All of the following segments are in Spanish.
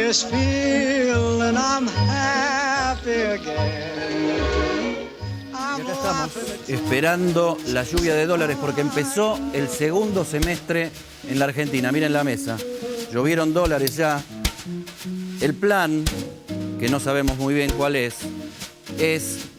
this feeling, I'm happy again. Y acá estamos esperando la lluvia de dólares porque empezó el segundo semestre en la Argentina. Miren la mesa, llovieron dólares ya. El plan, que no sabemos muy bien cuál es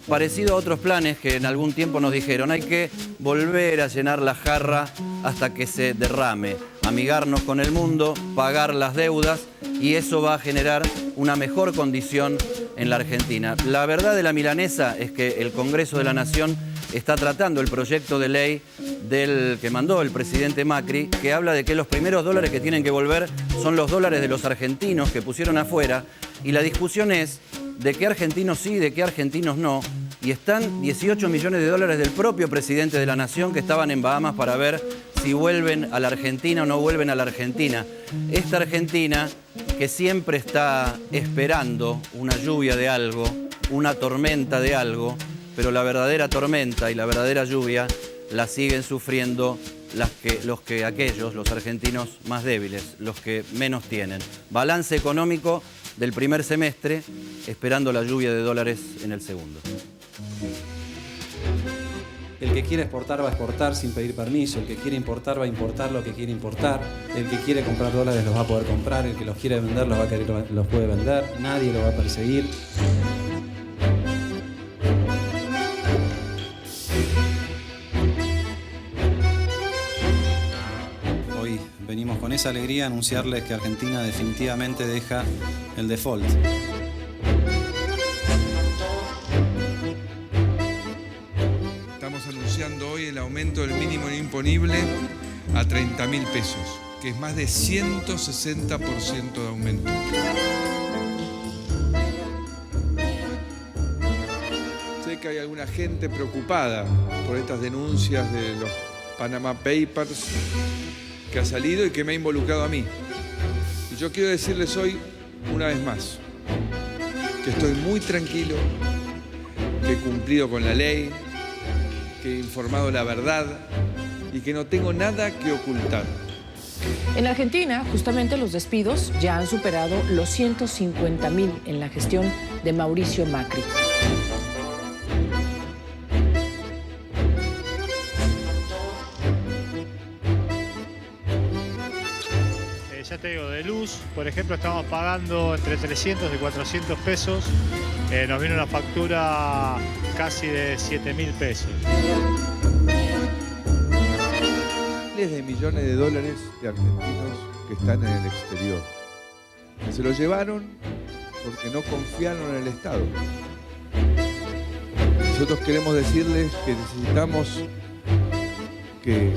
parecido a otros planes que en algún tiempo nos dijeron: hay que volver a llenar la jarra hasta que se derrame, amigarnos con el mundo, pagar las deudas, y eso va a generar una mejor condición en la Argentina. La verdad de la milanesa es que el Congreso de la Nación está tratando el proyecto de ley del que mandó el presidente Macri, que habla de que los primeros dólares que tienen que volver son los dólares de los argentinos que pusieron afuera, y la discusión es de qué argentinos sí, de qué argentinos no, y están 18 millones de dólares del propio presidente de la Nación que estaban en Bahamas para ver si vuelven a la Argentina o no vuelven a la Argentina. Esta Argentina que siempre está esperando una lluvia de algo, una tormenta de algo, pero la verdadera tormenta y la verdadera lluvia la siguen sufriendo los argentinos más débiles, los que menos tienen. Balance económico del primer semestre, esperando la lluvia de dólares en el segundo. El que quiere exportar va a exportar sin pedir permiso, el que quiere importar va a importar lo que quiere importar, el que quiere comprar dólares los va a poder comprar, el que los quiere vender los puede vender, nadie lo va a perseguir. Hoy venimos con esa alegría a anunciarles que Argentina definitivamente deja el default. Estamos anunciando hoy el aumento del mínimo imponible a 30.000 pesos, que es más de 160% de aumento. Sé que hay alguna gente preocupada por estas denuncias de los Panama Papers que ha salido y que me ha involucrado a mí. Y yo quiero decirles hoy, una vez más, que estoy muy tranquilo, que he cumplido con la ley, que he informado la verdad y que no tengo nada que ocultar. En Argentina, justamente los despidos ya han superado los 150.000 en la gestión de Mauricio Macri. Ya te digo, de luz, por ejemplo, estamos pagando entre 300 y 400 pesos. Nos viene una factura casi de 7.000 pesos. Miles de millones de dólares de argentinos que están en el exterior. Se lo llevaron porque no confiaron en el Estado. Nosotros queremos decirles que necesitamos que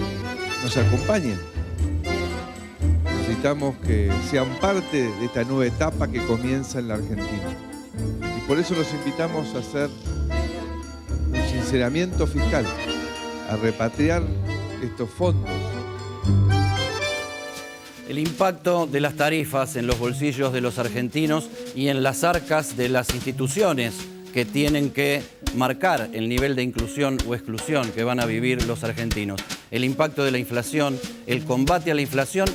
nos acompañen. Necesitamos que sean parte de esta nueva etapa que comienza en la Argentina. Y por eso los invitamos a hacer un sinceramiento fiscal, a repatriar estos fondos. El impacto de las tarifas en los bolsillos de los argentinos y en las arcas de las instituciones que tienen que marcar el nivel de inclusión o exclusión que van a vivir los argentinos. El impacto de la inflación, el combate a la inflación.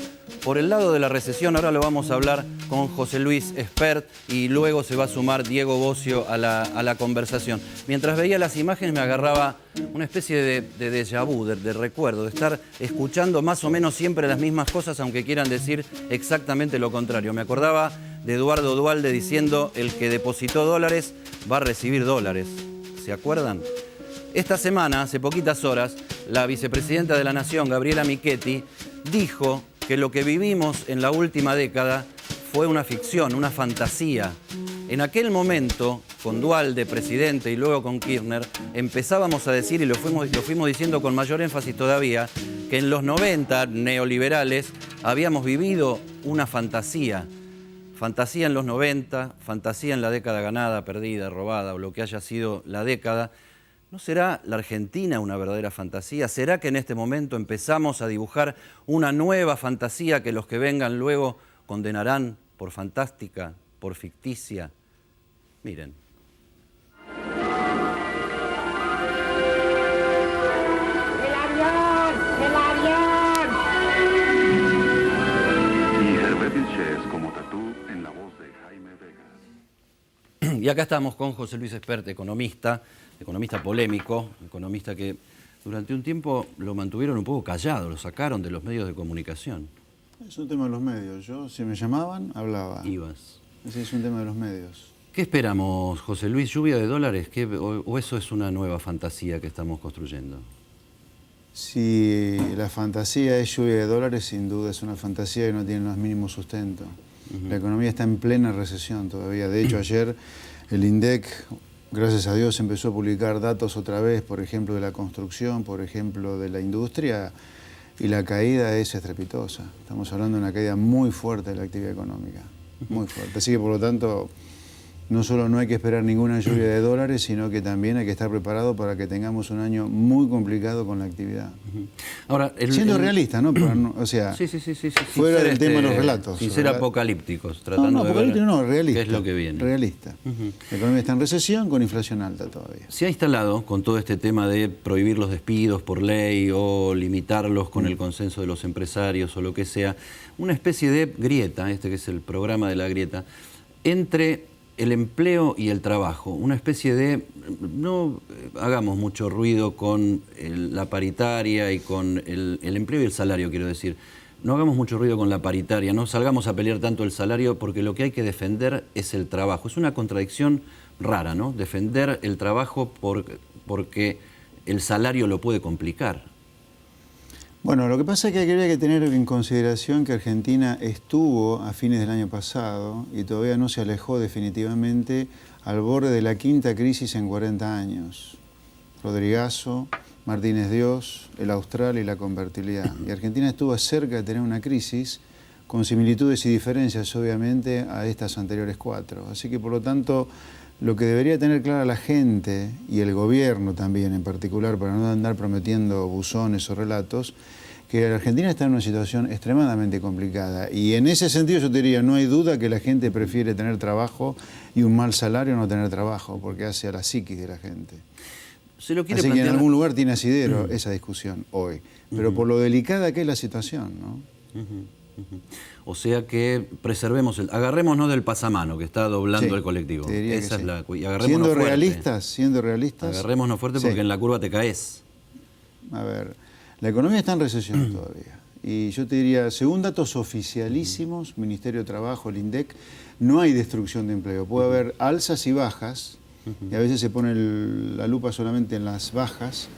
Por el lado de la recesión, ahora lo vamos a hablar con José Luis Espert y luego se va a sumar Diego Bocio a la conversación. Mientras veía las imágenes me agarraba una especie de déjà vu, de recuerdo, de estar escuchando más o menos siempre las mismas cosas, aunque quieran decir exactamente lo contrario. Me acordaba de Eduardo Duhalde diciendo: el que depositó dólares va a recibir dólares. ¿Se acuerdan? Esta semana, hace poquitas horas, la vicepresidenta de la Nación, Gabriela Michetti, dijo que lo que vivimos en la última década fue una ficción, una fantasía. En aquel momento, con Duhalde, presidente, y luego con Kirchner, empezábamos a decir, y lo fuimos diciendo con mayor énfasis todavía, que en los 90, neoliberales, habíamos vivido una fantasía. Fantasía en los 90, fantasía en la década ganada, perdida, robada, o lo que haya sido la década. ¿No será la Argentina una verdadera fantasía? ¿Será que en este momento empezamos a dibujar una nueva fantasía que los que vengan luego condenarán por fantástica, por ficticia? Miren. ¡El avión! ¡El avión! Y Herbert Vilches como Tatú en la voz de... Y acá estamos con José Luis Espert, economista polémico, economista que durante un tiempo lo mantuvieron un poco callado, lo sacaron de los medios de comunicación. Es un tema de los medios. Yo, si me llamaban, hablaba. Ibas. Ese es un tema de los medios. ¿Qué esperamos, José Luis? ¿Lluvia de dólares? ¿O eso es una nueva fantasía que estamos construyendo? Si la fantasía es lluvia de dólares, sin duda es una fantasía que no tiene los mínimos sustento. La economía está en plena recesión todavía. De hecho, ayer el INDEC, gracias a Dios, empezó a publicar datos otra vez, por ejemplo, de la construcción, por ejemplo, de la industria, y la caída es estrepitosa. Estamos hablando de una caída muy fuerte de la actividad económica, muy fuerte. Así que, por lo tanto, no solo no hay que esperar ninguna lluvia de dólares, sino que también hay que estar preparado para que tengamos un año muy complicado con la actividad. Ahora, siendo realista, ¿no? O sea, sí, fuera del tema de los relatos. Sin ser apocalípticos, tratando de ver realista, qué es lo que viene. Realista. La economía está en recesión con inflación alta todavía. Se ha instalado con todo este tema de prohibir los despidos por ley o limitarlos con el consenso de los empresarios o lo que sea, una especie de grieta, que es el programa de la grieta, entre el empleo y el trabajo, una especie de, no hagamos mucho ruido con la paritaria y con el empleo y el salario, quiero decir, no hagamos mucho ruido con la paritaria, no salgamos a pelear tanto el salario porque lo que hay que defender es el trabajo. Es una contradicción rara, ¿no? Defender el trabajo porque el salario lo puede complicar. Bueno, lo que pasa es que habría que tener en consideración que Argentina estuvo a fines del año pasado y todavía no se alejó definitivamente al borde de la quinta crisis en 40 años. Rodrigazo, Martínez Dios, el Austral y la convertibilidad. Y Argentina estuvo cerca de tener una crisis con similitudes y diferencias, obviamente, a estas anteriores 4. Así que, por lo tanto, lo que debería tener clara la gente, y el gobierno también en particular, para no andar prometiendo buzones o relatos, que la Argentina está en una situación extremadamente complicada. Y en ese sentido yo te diría, no hay duda que la gente prefiere tener trabajo y un mal salario a no tener trabajo, porque hace a la psiquis de la gente. Se lo quiere Así plantear... que en algún lugar tiene asidero esa discusión hoy. Pero por lo delicada que es la situación, ¿no? O sea que preservemos, agarrémonos del pasamano que está doblando el colectivo. Esa es la, y agarrémonos siendo realistas. Agarrémonos fuerte porque en la curva te caes. A ver, la economía está en recesión todavía. Y yo te diría, según datos oficialísimos, Ministerio de Trabajo, el INDEC, no hay destrucción de empleo. Puede haber alzas y bajas, y a veces se pone la lupa solamente en las bajas,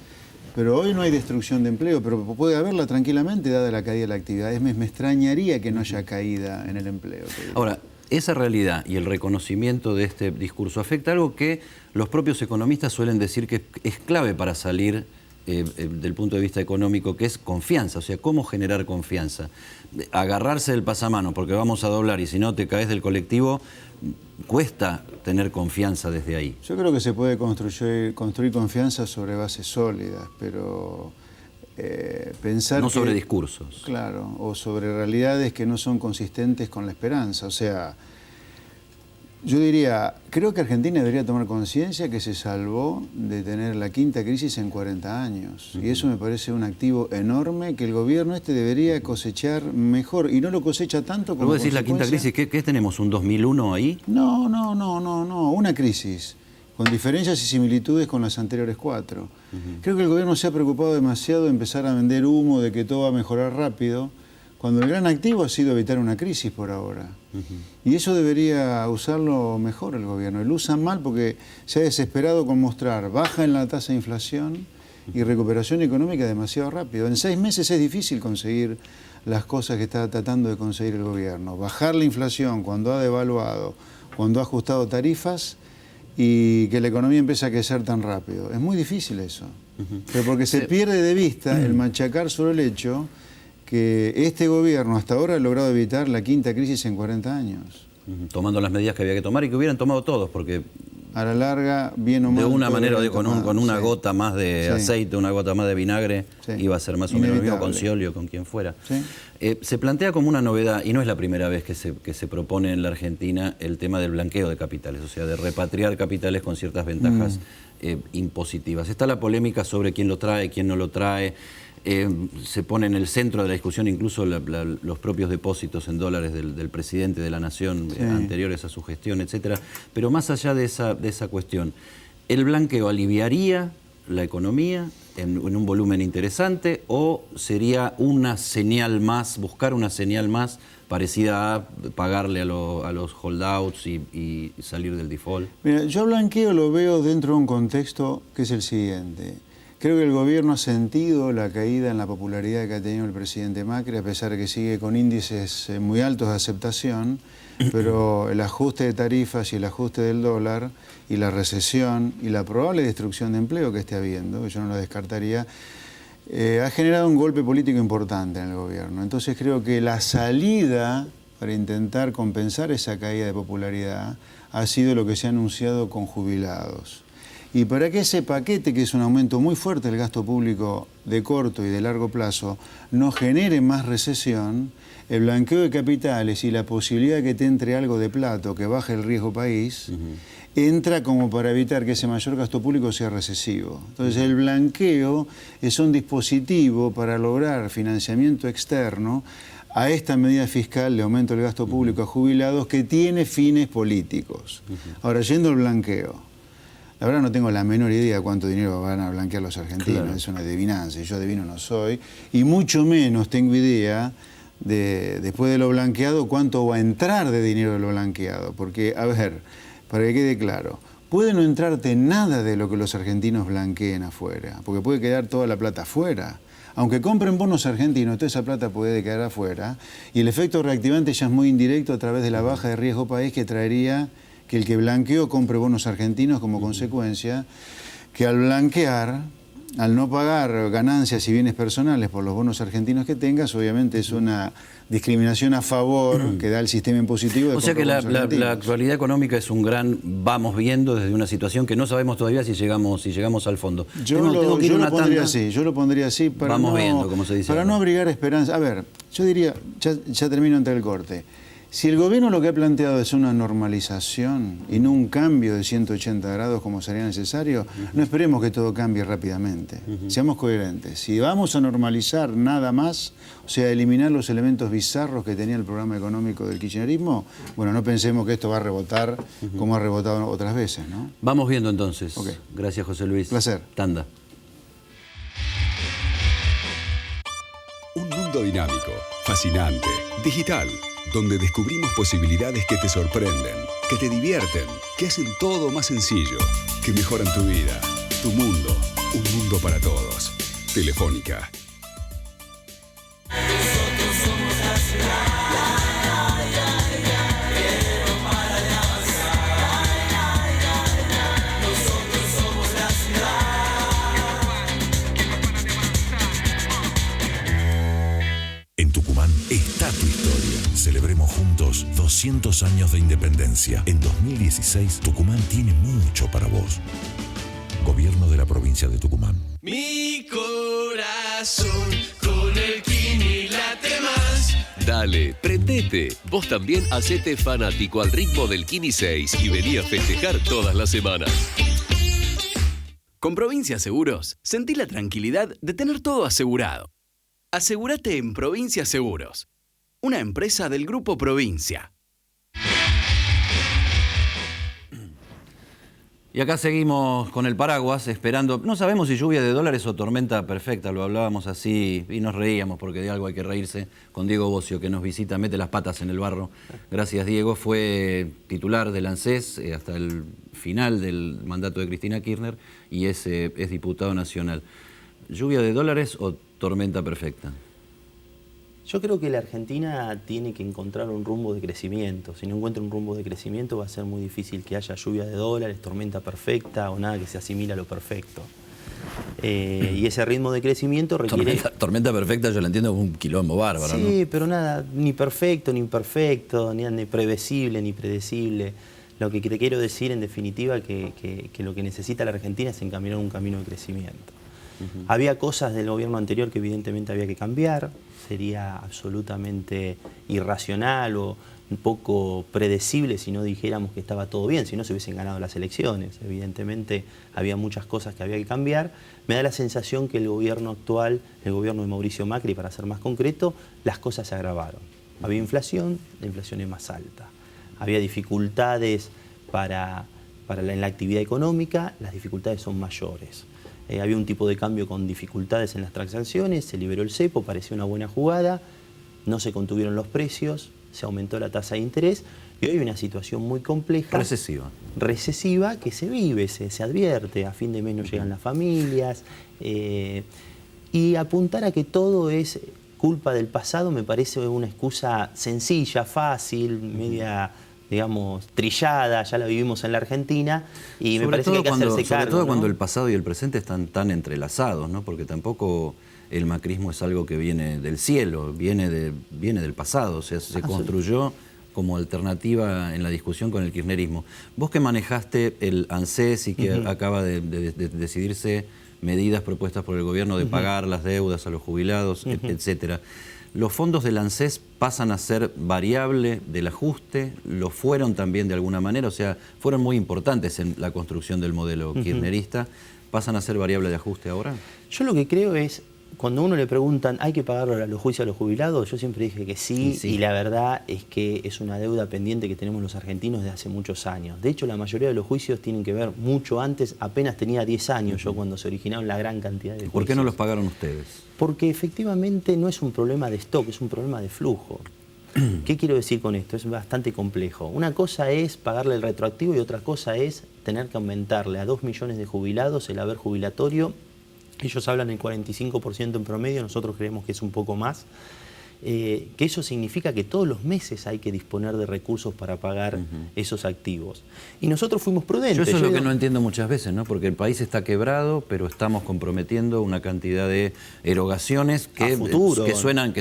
pero hoy no hay destrucción de empleo, pero puede haberla tranquilamente dada la caída de la actividad. Me extrañaría que no haya caída en el empleo. Ahora, esa realidad y el reconocimiento de este discurso afecta algo que los propios economistas suelen decir que es clave para salir del punto de vista económico, que es confianza. O sea, ¿cómo generar confianza? Agarrarse del pasamano porque vamos a doblar y si no te caes del colectivo, cuesta tener confianza desde ahí. Yo creo que se puede construir confianza sobre bases sólidas, pero pensar no sobre discursos. Claro, o sobre realidades que no son consistentes con la esperanza. O sea, yo diría, creo que Argentina debería tomar conciencia que se salvó de tener la quinta crisis en 40 años. Y eso me parece un activo enorme que el gobierno debería cosechar mejor. Y no lo cosecha tanto como ¿Vos decís la quinta crisis? ¿Qué tenemos? ¿Un 2001 ahí? No. Una crisis con diferencias y similitudes con las anteriores 4. Creo que el gobierno se ha preocupado demasiado de empezar a vender humo de que todo va a mejorar rápido, cuando el gran activo ha sido evitar una crisis por ahora. Y eso debería usarlo mejor el gobierno. Lo usa mal porque se ha desesperado con mostrar baja en la tasa de inflación y recuperación económica demasiado rápido. En 6 meses es difícil conseguir las cosas que está tratando de conseguir el gobierno. Bajar la inflación cuando ha devaluado, cuando ha ajustado tarifas y que la economía empiece a crecer tan rápido. Es muy difícil eso. Pero porque se pierde de vista el machacar sobre el hecho que este gobierno hasta ahora ha logrado evitar la quinta crisis en 40 años. Tomando las medidas que había que tomar y que hubieran tomado todos, porque... A la larga, bien o mal... De una manera, con una gota más de aceite, una gota más de vinagre, iba a ser más o menos lo mismo con Scioli o con quien fuera. Se plantea como una novedad, y no es la primera vez que se propone en la Argentina el tema del blanqueo de capitales, o sea, de repatriar capitales con ciertas ventajas impositivas. Está la polémica sobre quién lo trae, quién no lo trae. se pone en el centro de la discusión incluso los propios depósitos en dólares del presidente de la Nación anteriores a su gestión, etcétera. Pero más allá de esa cuestión, ¿el blanqueo aliviaría la economía en un volumen interesante o sería una señal más, buscar una señal más parecida a pagarle a los holdouts y salir del default? Mira, yo blanqueo lo veo dentro de un contexto que es el siguiente. Creo que el gobierno ha sentido la caída en la popularidad que ha tenido el presidente Macri, a pesar de que sigue con índices muy altos de aceptación, pero el ajuste de tarifas y el ajuste del dólar y la recesión y la probable destrucción de empleo que esté habiendo, que yo no lo descartaría, ha generado un golpe político importante en el gobierno. Entonces creo que la salida para intentar compensar esa caída de popularidad ha sido lo que se ha anunciado con jubilados. Y para que ese paquete, que es un aumento muy fuerte del gasto público de corto y de largo plazo, no genere más recesión, el blanqueo de capitales y la posibilidad de que te entre algo de plato, que baje el riesgo país, entra como para evitar que ese mayor gasto público sea recesivo. Entonces el blanqueo es un dispositivo para lograr financiamiento externo a esta medida fiscal de aumento del gasto público a jubilados que tiene fines políticos. Ahora, yendo al blanqueo, la verdad no tengo la menor idea de cuánto dinero van a blanquear los argentinos, claro. Es una adivinanza, y yo adivino no soy, y mucho menos tengo idea de, después de lo blanqueado, cuánto va a entrar de dinero de lo blanqueado. Porque, a ver, para que quede claro, puede no entrarte nada de lo que los argentinos blanqueen afuera, porque puede quedar toda la plata afuera. Aunque compren bonos argentinos, toda esa plata puede quedar afuera, y el efecto reactivante ya es muy indirecto a través de la baja de riesgo país que traería que el que blanqueó compre bonos argentinos como consecuencia, que al blanquear, al no pagar ganancias y bienes personales por los bonos argentinos que tengas, obviamente es una discriminación a favor que da el sistema impositivo. O sea que la actualidad económica es un gran vamos viendo desde una situación que no sabemos todavía si llegamos al fondo. Yo lo pondría así para vamos viendo, como se dice. Para no abrigar esperanza. A ver, yo diría, ya termino ante el corte. Si el gobierno lo que ha planteado es una normalización y no un cambio de 180 grados como sería necesario, no esperemos que todo cambie rápidamente. Seamos coherentes. Si vamos a normalizar nada más, o sea, eliminar los elementos bizarros que tenía el programa económico del kirchnerismo, bueno, no pensemos que esto va a rebotar como ha rebotado otras veces, ¿no? Vamos viendo entonces. Okay. Gracias, José Luis. Placer. Tanda. Un mundo dinámico, fascinante, digital, donde descubrimos posibilidades que te sorprenden, que te divierten, que hacen todo más sencillo, que mejoran tu vida, tu mundo, un mundo para todos. Telefónica. Nosotros somos la ciudad. Está tu historia. Celebremos juntos 200 años de independencia. En 2016, Tucumán tiene mucho para vos. Gobierno de la provincia de Tucumán. Mi corazón con el Kini late más. Dale, prendete. Vos también hacete fanático al ritmo del Kini 6 y vení a festejar todas las semanas. Con Provincia Seguros, sentí la tranquilidad de tener todo asegurado. Asegúrate en Provincia Seguros, una empresa del Grupo Provincia. Y acá seguimos con el paraguas, esperando, no sabemos si lluvia de dólares o tormenta perfecta, lo hablábamos así y nos reíamos porque de algo hay que reírse, con Diego Bocio, que nos visita, mete las patas en el barro. Gracias, Diego. Fue titular del ANSES hasta el final del mandato de Cristina Kirchner y es diputado nacional. ¿Lluvia de dólares o tormenta perfecta? Yo creo que la Argentina tiene que encontrar un rumbo de crecimiento. Si no encuentra un rumbo de crecimiento va a ser muy difícil que haya lluvia de dólares, tormenta perfecta o nada que se asimile a lo perfecto. Y ese ritmo de crecimiento requiere... Tormenta perfecta yo la entiendo como un quilombo bárbaro, ¿no? Sí, pero nada, ni perfecto, ni imperfecto, ni previsible, ni predecible. Lo que te quiero decir en definitiva que lo que necesita la Argentina es encaminar un camino de crecimiento. Había cosas del gobierno anterior que evidentemente había que cambiar, sería absolutamente irracional o un poco predecible si no dijéramos que estaba todo bien, si no se hubiesen ganado las elecciones. Evidentemente había muchas cosas que había que cambiar. Me da la sensación que el gobierno actual, el gobierno de Mauricio Macri, para ser más concreto, las cosas se agravaron. Había inflación, la inflación es más alta. Había dificultades en la actividad económica, las dificultades son mayores. Había un tipo de cambio con dificultades en las transacciones, se liberó el cepo, parecía una buena jugada, no se contuvieron los precios, se aumentó la tasa de interés y hoy hay una situación muy compleja. Recesiva que se vive, se advierte, a fin de mes no llegan las familias y apuntar a que todo es culpa del pasado me parece una excusa sencilla, fácil, media, digamos, trillada, ya la vivimos en la Argentina y me parece que hay que hacerse cargo. Sobre todo ¿no? cuando el pasado y el presente están tan entrelazados, ¿no? Porque tampoco el macrismo es algo que viene del cielo, viene del pasado, o sea, se construyó como alternativa en la discusión con el kirchnerismo. Vos que manejaste el ANSES y que acaba de decidirse medidas propuestas por el gobierno de pagar las deudas a los jubilados, etcétera. ¿Los fondos del ANSES pasan a ser variable del ajuste? ¿Lo fueron también de alguna manera? O sea, fueron muy importantes en la construcción del modelo kirchnerista. ¿Pasan a ser variable de ajuste ahora? Yo lo que creo es, cuando a uno le preguntan, ¿hay que pagar los juicios a los jubilados? Yo siempre dije que sí, y la verdad es que es una deuda pendiente que tenemos los argentinos desde hace muchos años. De hecho, la mayoría de los juicios tienen que ver mucho antes, apenas tenía 10 años yo cuando se originaron la gran cantidad de juicios. ¿Por qué no los pagaron ustedes? Porque efectivamente no es un problema de stock, es un problema de flujo. ¿Qué quiero decir con esto? Es bastante complejo. Una cosa es pagarle el retroactivo y otra cosa es tener que aumentarle a 2 millones de jubilados el haber jubilatorio. Ellos hablan del 45% en promedio, nosotros creemos que es un poco más. Que eso significa que todos los meses hay que disponer de recursos para pagar esos activos. Y nosotros fuimos prudentes. Yo eso es lo que no entiendo muchas veces, ¿no? Porque el país está quebrado, pero estamos comprometiendo una cantidad de erogaciones que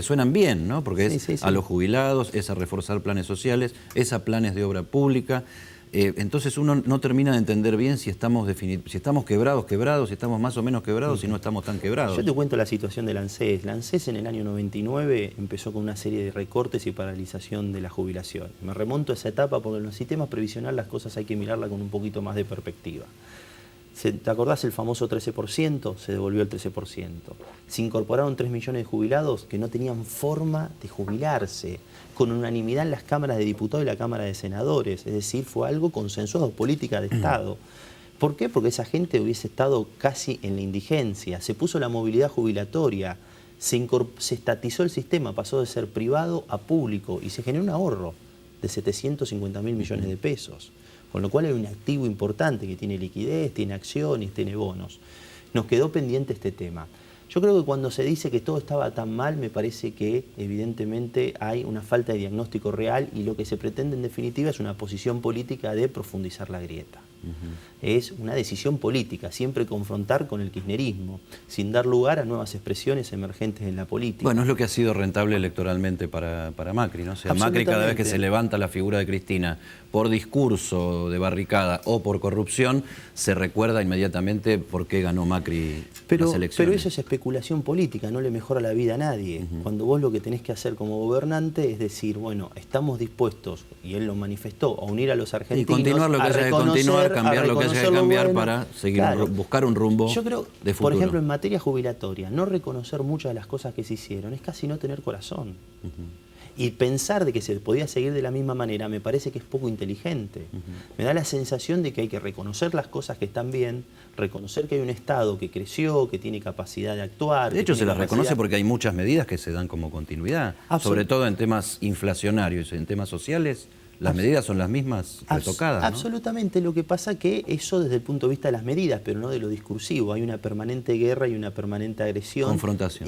suenan bien, ¿no? Porque es a los jubilados, es a reforzar planes sociales, es a planes de obra pública. Entonces uno no termina de entender bien si estamos quebrados, si estamos más o menos quebrados, si no estamos tan quebrados. Yo te cuento la situación del ANSES. La ANSES en el año 99 empezó con una serie de recortes y paralización de la jubilación. Me remonto a esa etapa porque en los sistemas previsionales las cosas hay que mirarlas con un poquito más de perspectiva. ¿Te acordás el famoso 13%? Se devolvió el 13%. Se incorporaron 3 millones de jubilados que no tenían forma de jubilarse, con unanimidad en las cámaras de diputados y la Cámara de Senadores. Es decir, fue algo consensuado, política de Estado. ¿Por qué? Porque esa gente hubiese estado casi en la indigencia. Se puso la movilidad jubilatoria, se estatizó el sistema, pasó de ser privado a público y se generó un ahorro de 750.000 millones de pesos. Con lo cual hay un activo importante que tiene liquidez, tiene acciones, tiene bonos. Nos quedó pendiente este tema. Yo creo que cuando se dice que todo estaba tan mal, me parece que evidentemente hay una falta de diagnóstico real y lo que se pretende en definitiva es una posición política de profundizar la grieta. Es una decisión política, siempre confrontar con el kirchnerismo, sin dar lugar a nuevas expresiones emergentes en la política. Bueno, es lo que ha sido rentable electoralmente para Macri, ¿no? O sea, Macri cada vez que se levanta la figura de Cristina por discurso de barricada o por corrupción, se recuerda inmediatamente por qué ganó Macri las elecciones. Pero eso es especulación política, no le mejora la vida a nadie. Cuando vos lo que tenés que hacer como gobernante es decir, bueno, estamos dispuestos, y él lo manifestó, a unir a los argentinos, y continuar lo que haya que continuar, cambiar lo que haya que cambiar para seguir, buscar un rumbo Yo creo, de futuro. por ejemplo, en materia jubilatoria, no reconocer muchas de las cosas que se hicieron es casi no tener corazón. Y pensar de que se podía seguir de la misma manera me parece que es poco inteligente. Me da la sensación de que hay que reconocer las cosas que están bien, reconocer que hay un Estado que creció, que tiene capacidad de actuar. De hecho, se las reconoce porque hay muchas medidas que se dan como continuidad, sobre todo en temas inflacionarios, en temas sociales. Las medidas son las mismas retocadas, ¿no? Absolutamente. Lo que pasa que eso desde el punto de vista de las medidas, pero no de lo discursivo. Hay una permanente guerra y una permanente agresión.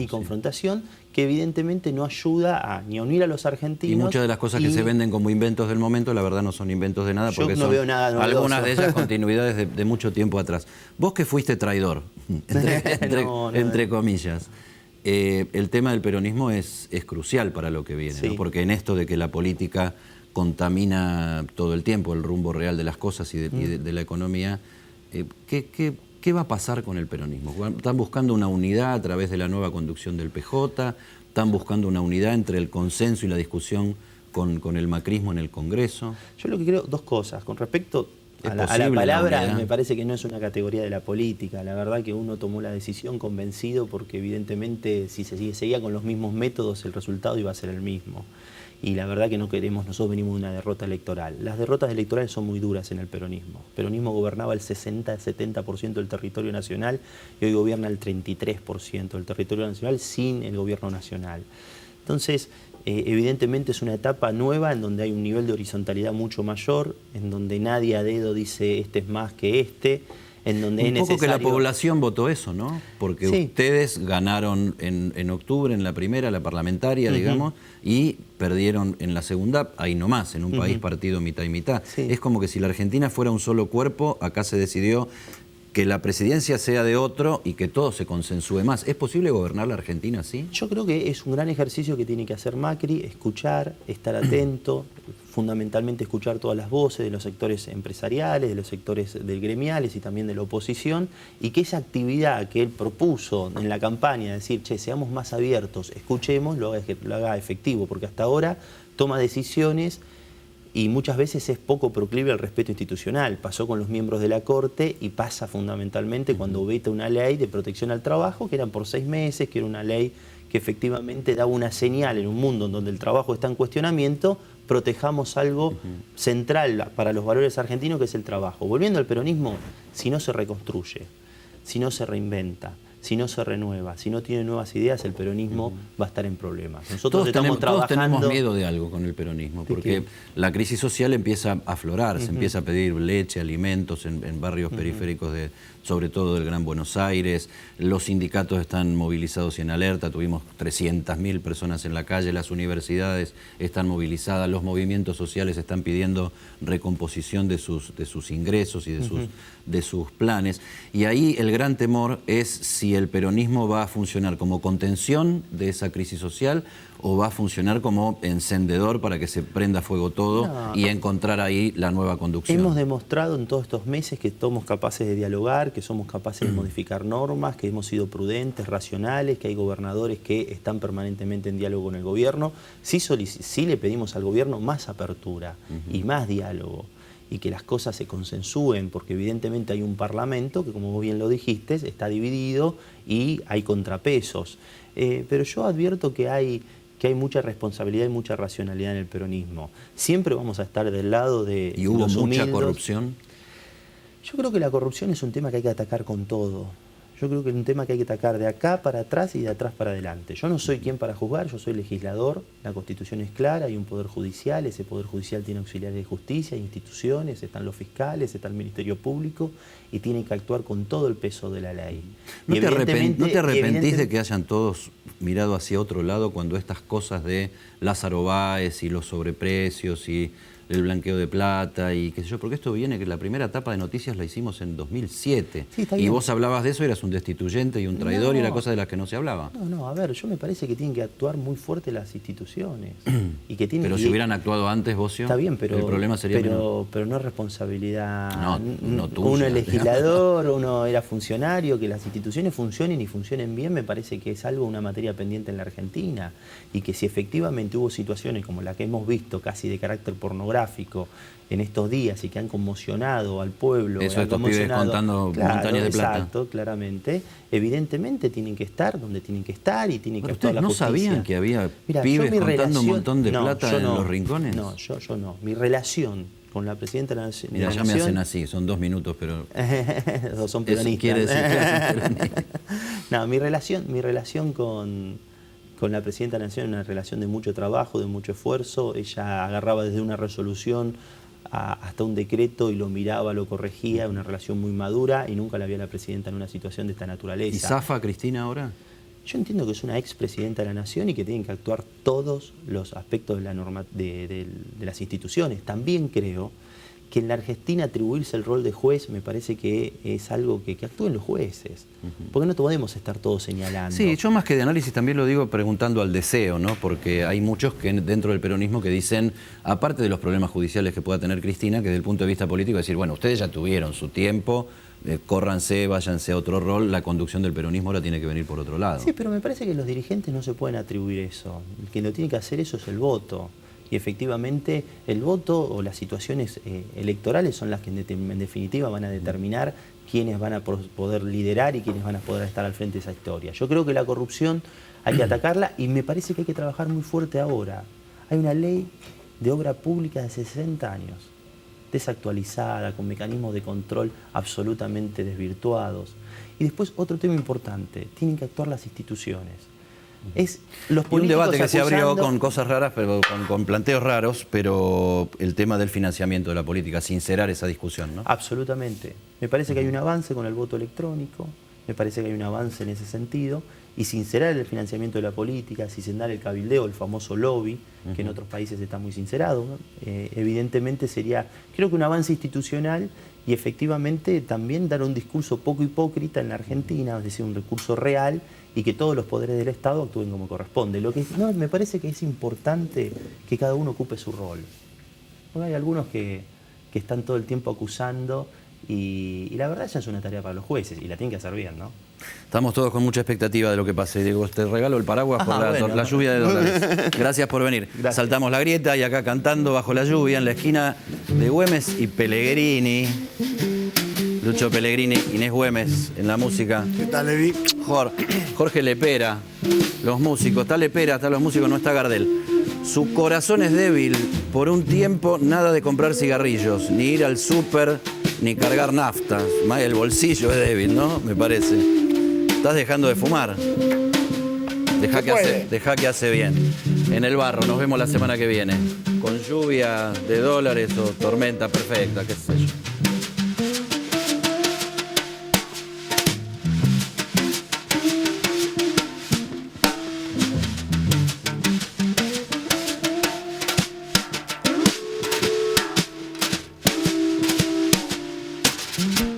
Confrontación que evidentemente no ayuda ni a unir a los argentinos. Y muchas de las cosas que se venden como inventos del momento, la verdad no son inventos de nada, porque no veo nada novedoso. Algunas de ellas continuidades de mucho tiempo atrás. Vos que fuiste traidor, entre comillas. El tema del peronismo es crucial para lo que viene, ¿no? Porque en esto de que la política contamina todo el tiempo el rumbo real de las cosas y de la economía, ¿qué ¿Qué va a pasar con el peronismo? ¿Están buscando una unidad a través de la nueva conducción del PJ? ¿Están buscando una unidad entre el consenso y la discusión con el macrismo en el Congreso? Yo lo que creo, dos cosas. Con respecto a la posible palabra, la me parece que no es una categoría de la política. La verdad que uno tomó la decisión convencido porque evidentemente si se seguía con los mismos métodos el resultado iba a ser el mismo. Y la verdad que no queremos, nosotros venimos de una derrota electoral. Las derrotas electorales son muy duras en el peronismo. El peronismo gobernaba el 60-70% del territorio nacional y hoy gobierna el 33% del territorio nacional sin el gobierno nacional. Entonces, evidentemente es una etapa nueva en donde hay un nivel de horizontalidad mucho mayor, en donde nadie a dedo dice este es más que este, en donde es necesario... Un poco que la población votó eso, ¿no? Porque ustedes ganaron en octubre en la primera, la parlamentaria, digamos, y perdieron en la segunda, ahí nomás, en un país partido mitad y mitad. Es como que si la Argentina fuera un solo cuerpo, acá se decidió que la presidencia sea de otro y que todo se consensúe más. ¿Es posible gobernar la Argentina así? Yo creo que es un gran ejercicio que tiene que hacer Macri, escuchar, estar atento, fundamentalmente escuchar todas las voces de los sectores empresariales, de los sectores del gremiales y también de la oposición, y que esa actividad que él propuso en la campaña, decir, che, seamos más abiertos, escuchemos, lo haga efectivo, porque hasta ahora toma decisiones y muchas veces es poco proclive al respeto institucional. Pasó con los miembros de la Corte y pasa fundamentalmente cuando veta una ley de protección al trabajo, que eran por 6 meses, que era una ley que efectivamente daba una señal en un mundo en donde el trabajo está en cuestionamiento, protejamos algo central para los valores argentinos, que es el trabajo. Volviendo al peronismo, si no se reconstruye, si no se reinventa, si no se renueva, si no tiene nuevas ideas, el peronismo va a estar en problemas. Nosotros estamos trabajando... Todos tenemos miedo de algo con el peronismo, porque la crisis social empieza a aflorar, se empieza a pedir leche, alimentos en barrios periféricos, sobre todo del Gran Buenos Aires. Los sindicatos están movilizados y en alerta, tuvimos 300.000 personas en la calle, las universidades están movilizadas, los movimientos sociales están pidiendo recomposición de sus ingresos y de sus planes. Y ahí el gran temor es si el peronismo va a funcionar como contención de esa crisis social o va a funcionar como encendedor para que se prenda fuego todo y encontrar ahí la nueva conducción. Hemos demostrado en todos estos meses que somos capaces de dialogar, que somos capaces de modificar normas, que hemos sido prudentes, racionales, que hay gobernadores que están permanentemente en diálogo con el gobierno. Sí le pedimos al gobierno más apertura y más diálogo, y que las cosas se consensúen, porque evidentemente hay un parlamento que, como vos bien lo dijiste, está dividido y hay contrapesos. Pero yo advierto que hay mucha responsabilidad y mucha racionalidad en el peronismo. Siempre vamos a estar del lado de ¿Y hubo los mucha humildes. corrupción? Yo creo que la corrupción es un tema que hay que atacar con todo. Yo creo que es un tema que hay que atacar de acá para atrás y de atrás para adelante. Yo no soy quien para juzgar, yo soy legislador, la Constitución es clara, hay un poder judicial, ese poder judicial tiene auxiliares de justicia, hay instituciones, están los fiscales, está el Ministerio Público y tiene que actuar con todo el peso de la ley. ¿No te arrepentís de que hayan todos mirado hacia otro lado cuando estas cosas de Lázaro Báez y los sobreprecios y el blanqueo de plata y qué sé yo? Porque esto viene que la primera etapa de noticias la hicimos en 2007. Sí, está y bien. vos hablabas de eso, eras un destituyente y un traidor y era cosa de las que no se hablaba. No, a ver, yo me parece que tienen que actuar muy fuerte las instituciones. Y que tienen Pero si hubieran actuado antes, Bocio, está bien, pero, el problema sería menor. pero no es responsabilidad. No tuya. Uno es legislador, uno era funcionario, que las instituciones funcionen y funcionen bien, me parece que es algo, una materia pendiente en la Argentina. Y que si efectivamente hubo situaciones como la que hemos visto, casi de carácter pornográfico, en estos días y que han conmocionado al pueblo. Eso, estos pibes contando montañas de plata. Exacto, claramente. Evidentemente tienen que estar donde tienen que estar y tienen que actuar la ¿No justicia. sabían que había Mirá, pibes contando un montón de plata en los rincones? No, yo no. Mi relación con la Presidenta de la Nación... Mira, ya me hacen así, son 2 minutos, pero... son peronistas. Eso quiere decir que hacen peronistas. No, mi relación con la Presidenta de la Nación es una relación de mucho trabajo, de mucho esfuerzo. Ella agarraba desde una resolución hasta un decreto y lo miraba, lo corregía, una relación muy madura y nunca la vi a la Presidenta en una situación de esta naturaleza. ¿Y zafa Cristina ahora? Yo entiendo que es una expresidenta de la Nación y que tienen que actuar todos los aspectos de la norma de las instituciones. También creo que en la Argentina atribuirse el rol de juez me parece que es algo que actúen los jueces. Porque no podemos estar todos señalando. Sí, yo más que de análisis también lo digo preguntando al deseo, ¿no? Porque hay muchos que dentro del peronismo que dicen, aparte de los problemas judiciales que pueda tener Cristina, que desde el punto de vista político decir, bueno, ustedes ya tuvieron su tiempo, córranse, váyanse a otro rol, la conducción del peronismo ahora tiene que venir por otro lado. Sí, pero me parece que los dirigentes no se pueden atribuir eso. Quien lo tiene que hacer eso es el voto. Y efectivamente el voto o las situaciones electorales son las que en definitiva van a determinar quiénes van a poder liderar y quiénes van a poder estar al frente de esa historia. Yo creo que la corrupción hay que atacarla y me parece que hay que trabajar muy fuerte ahora. Hay una ley de obra pública de 60 años, desactualizada, con mecanismos de control absolutamente desvirtuados. Y después otro tema importante, tienen que actuar las instituciones. Es los y un debate que se abrió acusando... con cosas raras, pero con planteos raros, pero el tema del financiamiento de la política, sincerar esa discusión, ¿no? Absolutamente. Me parece que hay un avance con el voto electrónico, me parece que hay un avance en ese sentido, y sincerar el financiamiento de la política, sincerar el cabildeo, el famoso lobby, que en otros países está muy sincerado, ¿no? Evidentemente sería, creo que un avance institucional y efectivamente también dar un discurso poco hipócrita en la Argentina, es decir, un discurso real y que todos los poderes del Estado actúen como corresponde. Lo que no, me parece que es importante que cada uno ocupe su rol. Porque hay algunos que están todo el tiempo acusando y la verdad ya es una tarea para los jueces y la tienen que hacer bien, ¿no? Estamos todos con mucha expectativa de lo que pase. Diego, te regalo el paraguas por la lluvia de dólares. Gracias por venir. Gracias. Saltamos la grieta y acá cantando bajo la lluvia en la esquina de Güemes y Pellegrini. Lucho Pellegrini, Inés Güemes en la música. ¿Qué tal, Levi? Jorge Lepera, los músicos. Está Lepera, está los músicos, no está Gardel. Su corazón es débil. Por un tiempo, nada de comprar cigarrillos, ni ir al súper, ni cargar nafta. Más el bolsillo es débil, ¿no? Me parece. Estás dejando de fumar. Deja que hace bien. En el barro, nos vemos la semana que viene. Con lluvia de dólares o tormenta perfecta, qué sé yo. Mm-hmm.